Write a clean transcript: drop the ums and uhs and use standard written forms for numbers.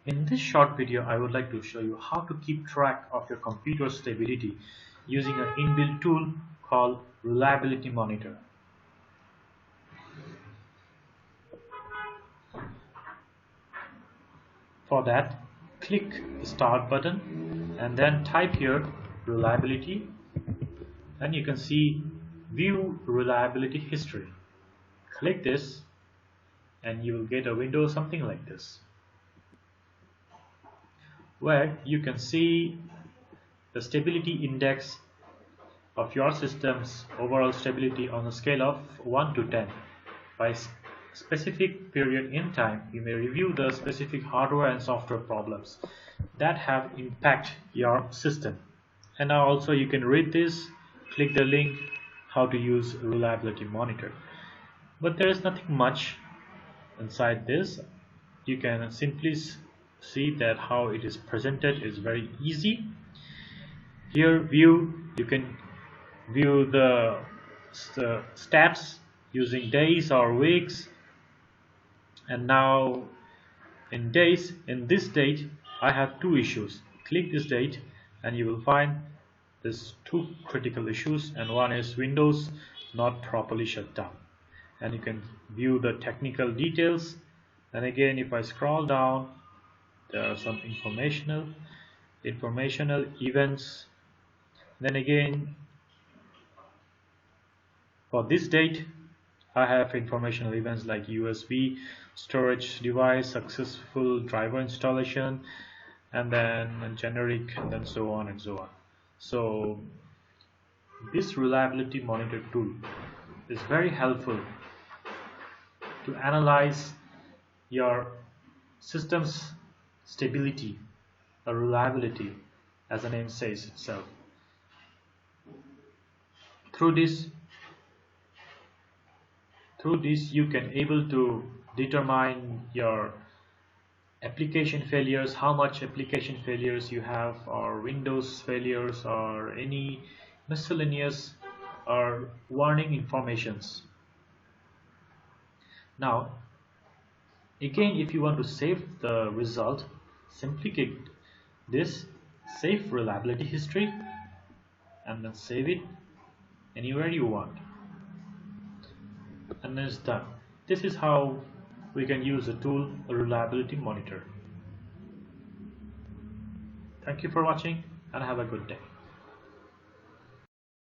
In this short video, I would like to show you how to keep track of your computer stability using an inbuilt tool called Reliability Monitor. For that, click the Start button and then type here Reliability, and you can see View Reliability History. Click this and you will get a window something like this, where you can see the stability index of your system's overall stability on a scale of 1 to 10. By specific period in time, you may review the specific hardware and software problems that have impact your system. And now also you can read this, click the link how to use Reliability Monitor. But there is nothing much inside this. You can simply see that how it is presented is very easy. Here you can view the stats using days or weeks, and now in days, in this date I have two issues. Click this date and you will find there's two critical issues, and one is Windows not properly shut down, and you can view the technical details. And again, if I scroll down, there are some informational events. Then again, for this date I have informational events like USB storage device, successful driver installation, and then generic, and then so on and so on. So this Reliability Monitor tool is very helpful to analyze your system's stability or reliability, as the name says itself. Through this you can able to determine your application failures, how much application failures you have, or Windows failures, or any miscellaneous or warning informations. Now again, if you want to save the result, simply click this Save Reliability History and then save it anywhere you want, and then it's done. This is how we can use the tool Reliability Monitor. Thank you for watching and have a good day.